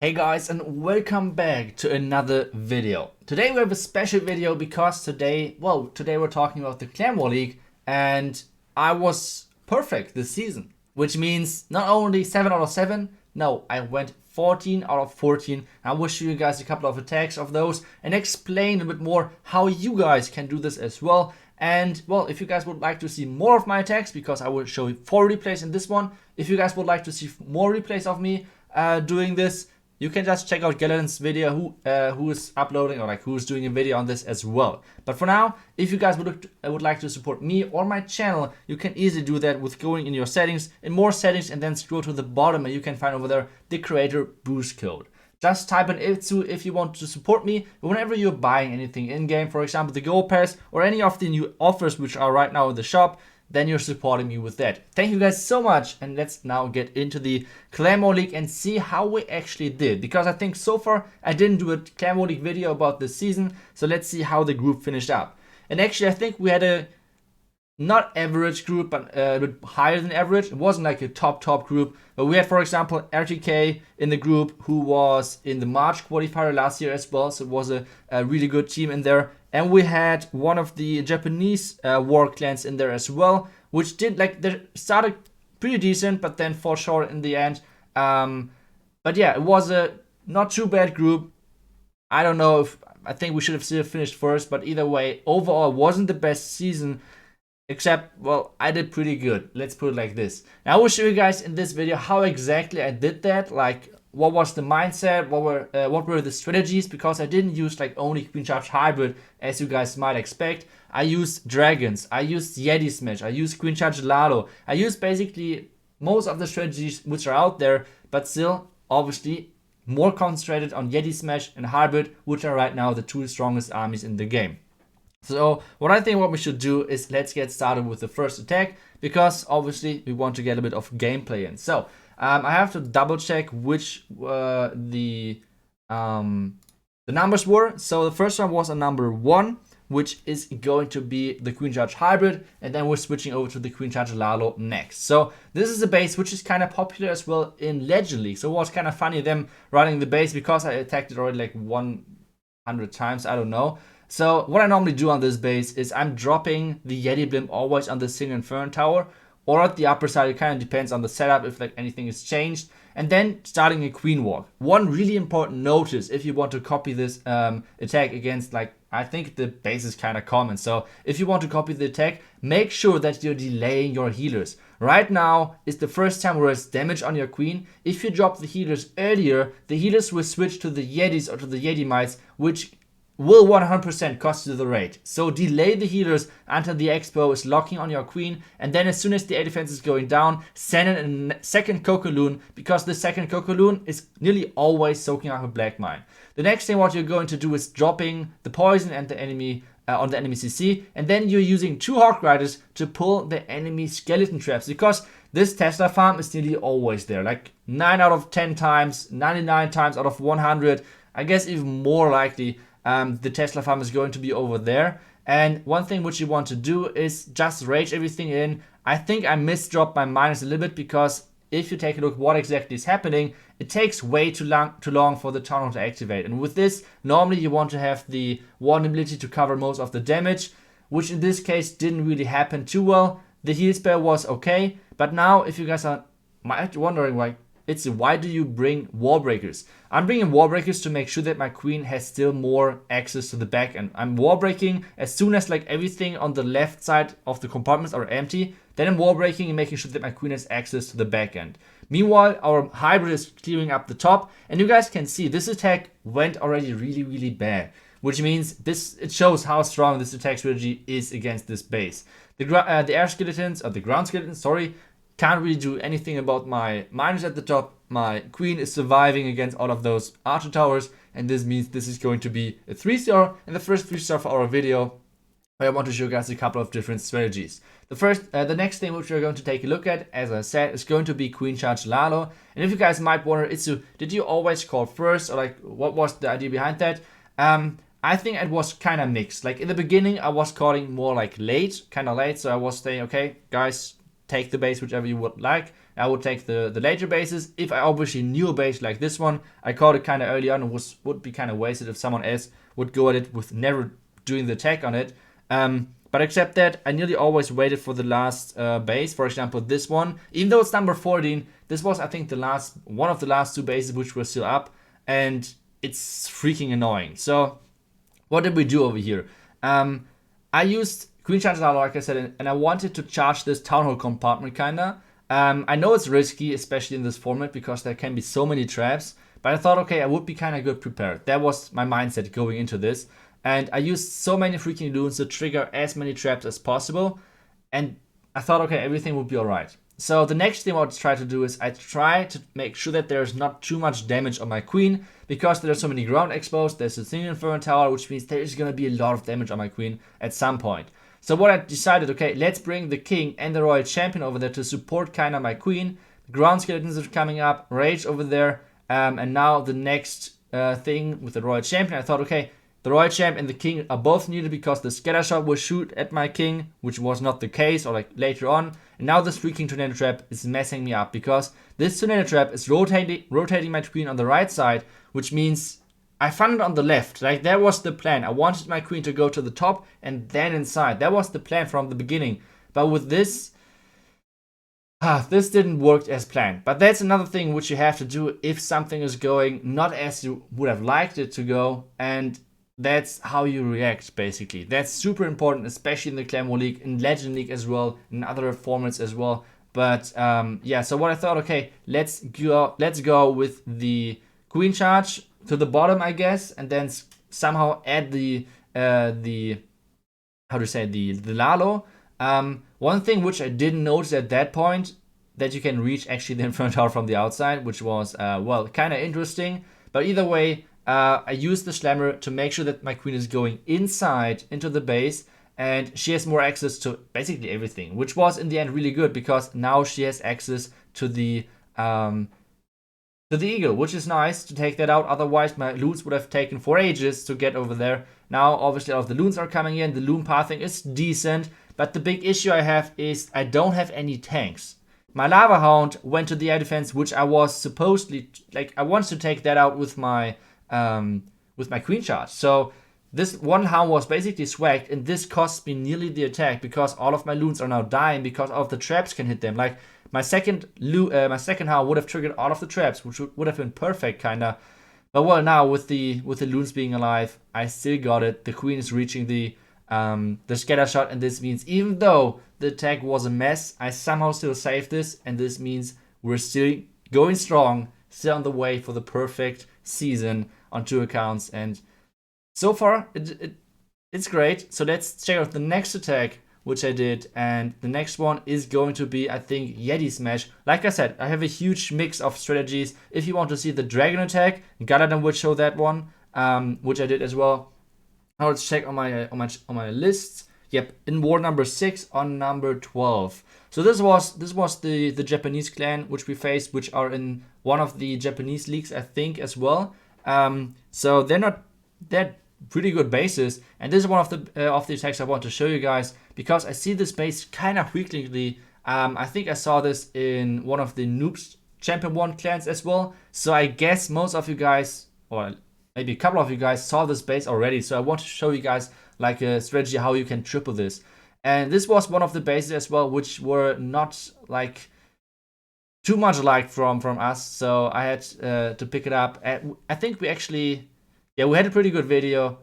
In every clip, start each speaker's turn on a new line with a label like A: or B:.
A: Hey guys, and welcome back to another video. Today we have a special video because today we're talking about the Clan War League, and I was perfect this season, which means not only 7 out of 7, no, I went 14 out of 14. I will show you guys a couple of attacks of those and explain a bit more how you guys can do this as well. And well, if you guys would like to see more of my attacks, because I will show you 4 replays in this one, if you guys would like to see more replays of me doing this, you can just check out Galen's video who is uploading, or like who's doing a video on this as well. But for now, if you guys would like to support me or my channel, you can easily do that with going in your settings, in more settings, and then scroll to the bottom, and you can find over there the creator boost code. Just type in iTzu if you want to support me whenever you're buying anything in-game, for example the Go Pass or any of the new offers which are right now in the shop. Then you're supporting me with that. Thank you guys so much, and let's now get into the Clan War League and see how we actually did. Because I think so far I didn't do a Clan War League video about this season, so let's see how the group finished up. And actually I think we had a not average group, but a bit higher than average. It wasn't like a top group, but we had, for example, RTK in the group, who was in the March qualifier last year as well, so it was a really good team in there. And we had one of the Japanese war clans in there as well, which did, like, they started pretty decent, but then fall short in the end. But yeah, it was a not too bad group. I don't know if, I think we should have still finished first, but either way, overall, it wasn't the best season. Except, well, I did pretty good. Let's put it like this. Now I will show you guys in this video how exactly I did that. Like, what was the mindset, what were the strategies, because I didn't use like only Queen Charge Hybrid as you guys might expect. I used Dragons, I used Yeti Smash, I used Queen Charge Lalo. I used basically most of the strategies which are out there, but still, obviously, more concentrated on Yeti Smash and Hybrid, which are right now the two strongest armies in the game. So what I think what we should do is let's get started with the first attack, because obviously we want to get a bit of gameplay in. So I have to double check which the numbers were. So the first one was a number 1, which is going to be the Queen Charge Hybrid, and then we're switching over to the Queen Charge Lalo next. So this is a base which is kind of popular as well in Legend League. So it was kind of funny them running the base, because I attacked it already like 100 times, I don't know. So what I normally do on this base is I'm dropping the Yeti Blimp always on the single Inferno Tower, or at the upper side. It kind of depends on the setup, if like anything is changed. And then starting a Queen Walk. One really important notice if you want to copy this attack against, like, I think the base is kind of common. So if you want to copy the attack, make sure that you're delaying your healers. Right now is the first time where it's damage on your queen. If you drop the healers earlier, the healers will switch to the Yetis or to the Yeti Mites, which will 100% cost you the raid. So delay the healers until the expo is locking on your queen, and then as soon as the air defense is going down, send in a second Coco-Loon, because the second Coco-Loon is nearly always soaking up a black mine. The next thing what you're going to do is dropping the poison and the enemy on the enemy CC, and then you're using 2 Hawk Riders to pull the enemy skeleton traps, because this Tesla farm is nearly always there. Like 9 out of 10 times, 99 times out of 100, I guess even more likely, the Tesla farm is going to be over there. And one thing which you want to do is just rage everything in. I think I misdropped my minus a little bit, because if you take a look what exactly is happening, it takes way too long for the tunnel to activate. And with this, normally you want to have the one ability to cover most of the damage, which in this case didn't really happen too well. The heal spell was okay, but now if you guys are wondering why do you bring Wall Breakers? I'm bringing Wall Breakers to make sure that my queen has still more access to the back end. I'm wall breaking as soon as like everything on the left side of the compartments are empty. Then I'm wall breaking and making sure that my queen has access to the back end. Meanwhile, our hybrid is clearing up the top, and you guys can see this attack went already really bad, which means it shows how strong this attack strategy is against this base. The air skeletons, or the ground skeletons, sorry, can't really do anything about my miners at the top. My queen is surviving against all of those archer towers, and this means this is going to be a 3-star, and the first 3-star for our video, where I want to show you guys a couple of different strategies. The next thing which we're going to take a look at, as I said, is going to be Queen Charge Lalo. And if you guys might wonder, iTzu, did you always call first, or like what was the idea behind that? I think it was kind of mixed. Like in the beginning, I was calling more like late, kind of late. So I was saying, okay, guys, take the base whichever you would like. I would take the later bases. If I obviously knew a base like this one, I caught it kind of early on, and would be kind of wasted if someone else would go at it with never doing the attack on it. But except that, I nearly always waited for the last base. For example, this one, even though it's number 14, this was, I think, one of the last 2 bases which were still up, and it's freaking annoying. So what did we do over here? I used Queen Charge Lalo, like I said, and I wanted to charge this Town Hall compartment, kinda. I know it's risky, especially in this format, because there can be so many traps, but I thought, okay, I would be kind of good prepared. That was my mindset going into this. And I used so many freaking loons to trigger as many traps as possible. And I thought, okay, everything would be alright. So the next thing I would try to do is I try to make sure that there's not too much damage on my queen, because there's so many ground exposed. There's a single Inferno Tower, which means there is going to be a lot of damage on my queen at some point. So what I decided, okay, let's bring the king and the royal champion over there to support kind of my queen. The ground skeletons are coming up, rage over there. And now the next thing with the royal champion, I thought, okay, the royal champ and the king are both needed because the scatter shot will shoot at my king, which was not the case, or like later on. And now this freaking tornado trap is messing me up, because this tornado trap is rotating my queen on the right side, which means I found it on the left. Like, that was the plan. I wanted my queen to go to the top and then inside. That was the plan from the beginning. But with this, this didn't work as planned. But that's another thing which you have to do if something is going not as you would have liked it to go. And that's how you react, basically. That's super important, especially in the Clan War League, in Legend League as well, in other formats as well. But yeah, so what I thought, okay, let's go with the queen charge to the bottom, I guess, and then somehow add the lalo. One thing which I didn't notice at that point, that you can reach actually the Inferno Tower from the outside, which was well, kind of interesting. But either way, I used the Slammer to make sure that my queen is going inside into the base, and she has more access to basically everything, which was in the end really good, because now she has access to the eagle, which is nice to take that out. Otherwise, my loons would have taken for ages to get over there. Now, obviously, all of the loons are coming in. The loon pathing is decent, but the big issue I have is I don't have any tanks. My Lava Hound went to the air defense, which I was supposedly, like, I wanted to take that out with my queen charge. So this one hound was basically swagged, and this cost me nearly the attack, because all of my loons are now dying because all of the traps can hit them. Like, my second hound would have triggered all of the traps, which would have been perfect, kinda. But well, now with the loons being alive, I still got it. The queen is reaching the scatter shot, and this means even though the attack was a mess, I somehow still saved this, and this means we're still going strong, still on the way for the perfect season on 2 accounts. And so far it's great. So let's check out the next attack which I did, and the next one is going to be, I think, Yeti Smash. Like I said, I have a huge mix of strategies. If you want to see the dragon attack, Galadon would show that one, which I did as well. Now let's check on my lists. Yep, in war number 6 on number 12. So this was the Japanese clan which we faced, which are in one of the Japanese leagues, I think, as well. So they're pretty good bases, and this is one of the attacks I want to show you guys, because I see this base kind of frequently. I think I saw this in one of the Noobs Champion 1 clans as well. So I guess most of you guys, or maybe a couple of you guys, saw this base already. So I want to show you guys like a strategy how you can triple this. And this was one of the bases as well, which were not like too much liked from us. So I had to pick it up. I think we actually, yeah, we had a pretty good video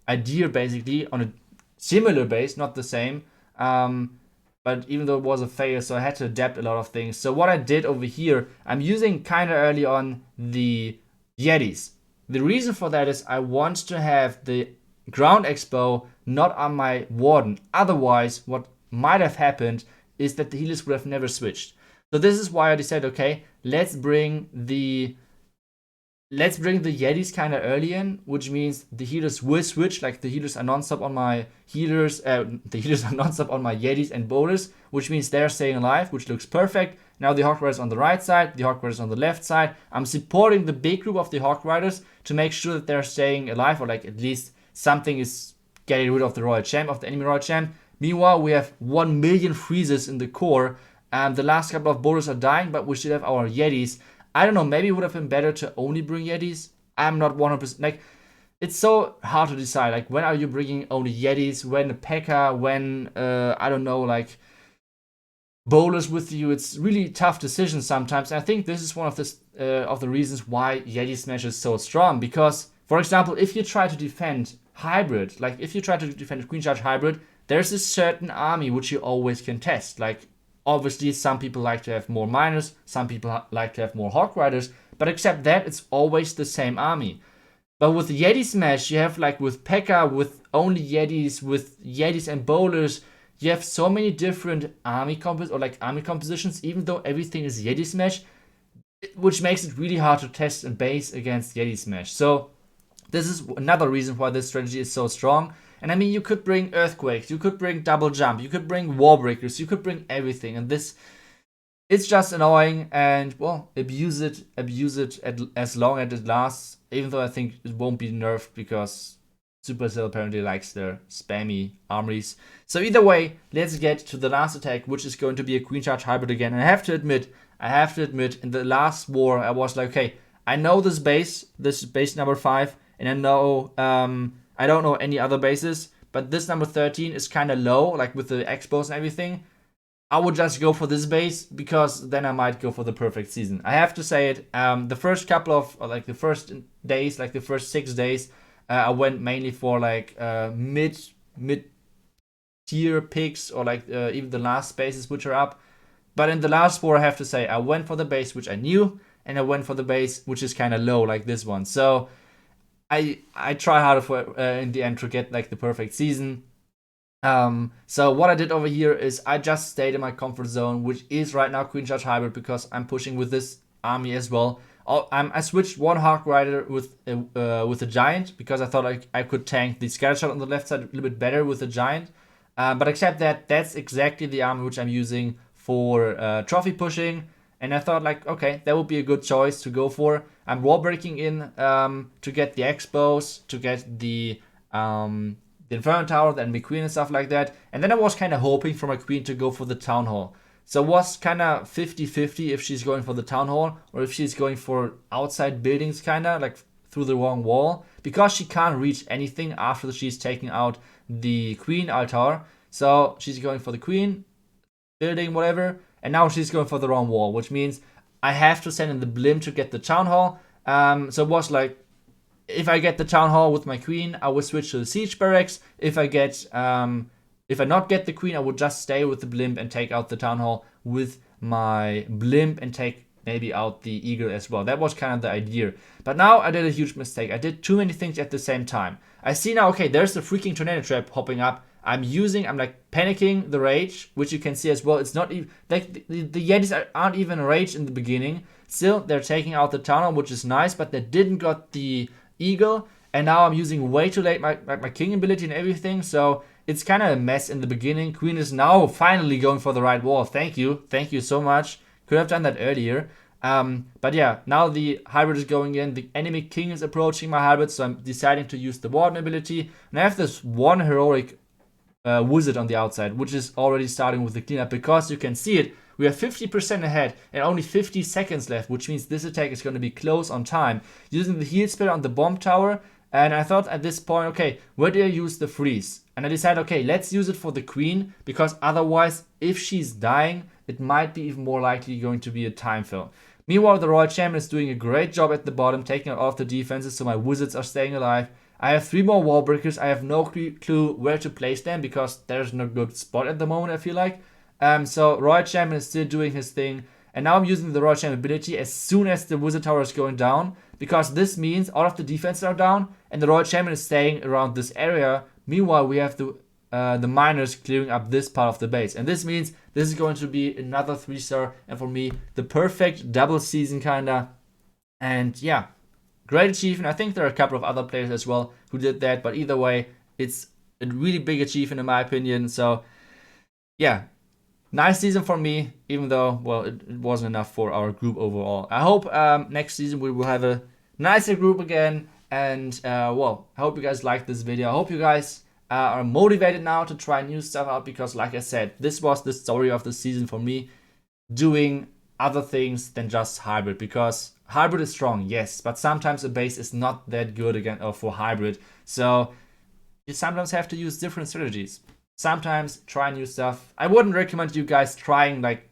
A: idea basically on a similar base, not the same. But even though it was a fail, so I had to adapt a lot of things. So what I did over here, I'm using kind of early on the Yetis. The reason for that is I want to have the ground expo not on my warden. Otherwise, what might have happened is that the healers would have never switched. So this is why I decided, okay, let's bring the Yetis kind of early in, which means the healers will switch. Like, the healers are non-stop on my healers, the healers are non-stop on my Yetis and bowlers, which means they're staying alive, which looks perfect. Now the Hawk Riders on the right side, the Hawk Riders on the left side. I'm supporting the big group of the Hawk Riders to make sure that they're staying alive, or like at least something is getting rid of the Royal Champ, of the enemy Royal Champ. Meanwhile, we have 1 million freezes in the core, The last couple of boulders are dying, but we should have our Yetis. I don't know, maybe it would have been better to only bring Yetis. I'm not 100%, like, it's so hard to decide, like, when are you bringing only Yetis, when a P.E.K.K.A., when, I don't know, like, bowlers with you. It's really tough decisions sometimes. I think this is one of the reasons why Yeti Smash is so strong, because, for example, if you try to defend hybrid, like, if you try to defend Queen Charge hybrid, there's a certain army which you always can test, like, obviously, some people like to have more miners, some people like to have more Hawk Riders, but except that, it's always the same army. But with Yeti Smash, you have, like, with P.E.K.K.A., with only Yetis, with Yetis and bowlers, you have so many different army compositions, even though everything is Yeti Smash, which makes it really hard to test and base against Yeti Smash. So this is another reason why this strategy is so strong. And I mean, you could bring Earthquakes, you could bring Double Jump, you could bring Wall Breakers, you could bring everything. And this, it's just annoying, and, well, abuse it as long as it lasts, even though I think it won't be nerfed because Supercell apparently likes their spammy armories. So either way, let's get to the last attack, which is going to be a Queen Charge hybrid again. And I have to admit, in the last war, I was like, okay, I know this base number 5, and I know, I don't know any other bases, but this number 13 is kind of low, like with the expos and everything. I would just go for this base, because then I might go for the perfect season. I have to say it, the first couple of, like the first days, like the first 6 days, I went mainly for like mid tier picks, or like even the last bases which are up. But in the last war, I have to say, I went for the base which I knew, and I went for the base which is kind of low, like this one. So I try harder for in the end to get like the perfect season. So what I did over here is I just stayed in my comfort zone, which is right now Queen Charge hybrid, because I'm pushing with this army as well. I switched one Hawk Rider with a Giant, because I thought I could tank the Scatter Shot on the left side a little bit better with a Giant. But except that, that's exactly the army which I'm using for trophy pushing. And I thought, like, okay, that would be a good choice to go for. I'm wall breaking in to get the expos, to get the Inferno Tower, the enemy queen and stuff like that. And then I was kind of hoping for my queen to go for the Town Hall. So it was kind of 50-50 if she's going for the Town Hall, or if she's going for outside buildings, kind of like through the wrong wall, because she can't reach anything after she's taking out the queen altar. So she's going for the queen building, whatever, and now she's going for the wrong wall, which means I have to send in the blimp to get the Town Hall. So it was like, if I get the Town Hall with my queen, I will switch to the siege barracks. If I not get the queen, I would just stay with the blimp and take out the Town Hall with my blimp, and take maybe out the eagle as well. That was kind of the idea. But now I did a huge mistake. I did too many things at the same time. I see now, okay, there's the freaking tornado trap popping up. I'm like panicking the rage, which you can see as well. It's not even, like, the Yetis aren't even raged in the beginning. Still, they're taking out the Town Hall, which is nice, but they didn't got the eagle. And now I'm using way too late my king ability and everything, so it's kind of a mess in the beginning. Queen is now finally going for the right wall. Thank you so much. Could have done that earlier. But yeah, now the hybrid is going in. The enemy king is approaching my hybrid, so I'm deciding to use the warden ability. And I have this one heroic wizard on the outside, which is already starting with the cleanup, because you can see it. We are 50% ahead and only 50 seconds left, which means this attack is going to be close on time. Using the heal spell on the bomb tower. And I thought at this point, okay, where do I use the freeze? And I decided, okay, let's use it for the queen, because otherwise, if she's dying, it might be even more likely going to be a time fill. Meanwhile, the Royal Champion is doing a great job at the bottom, taking out all of the defenses, so my wizards are staying alive. I have 3 more wall breakers. I have no clue where to place them, because there's no good spot at the moment, I feel like. So Royal Champion is still doing his thing. And now I'm using the Royal Champion ability as soon as the Wizard Tower is going down, because this means all of the defenses are down and the Royal Champion is staying around this area. Meanwhile, we have the miners clearing up this part of the base. And this means this is going to be another 3-star, and for me, the perfect double season kinda. And yeah, great achievement. I think there are a couple of other players as well who did that, but either way, it's a really big achievement in my opinion. So yeah, nice season for me, even though, well, it wasn't enough for our group overall. I hope next season we will have a nicer group again. And, well, I hope you guys liked this video. I hope you guys are motivated now to try new stuff out, because, like I said, this was the story of the season for me. doing other things than just hybrid, because hybrid is strong, yes, but sometimes a base is not that good again for hybrid. So you sometimes have to use different strategies. Sometimes try new stuff. I wouldn't recommend you guys trying like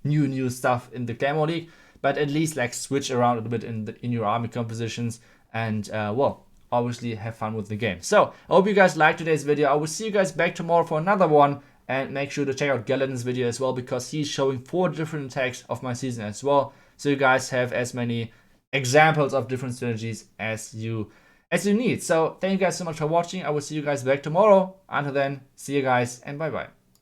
A: new stuff in the Claymore League, but at least like switch around a little bit in your army compositions, and well, obviously have fun with the game. So I hope you guys liked today's video. I will see you guys back tomorrow for another one, and make sure to check out Galadin's video as well, because he's showing 4 different attacks of my season as well, so you guys have as many examples of different strategies as you need. So thank you guys so much for watching. I will see you guys back tomorrow. Until then, see you guys and bye bye.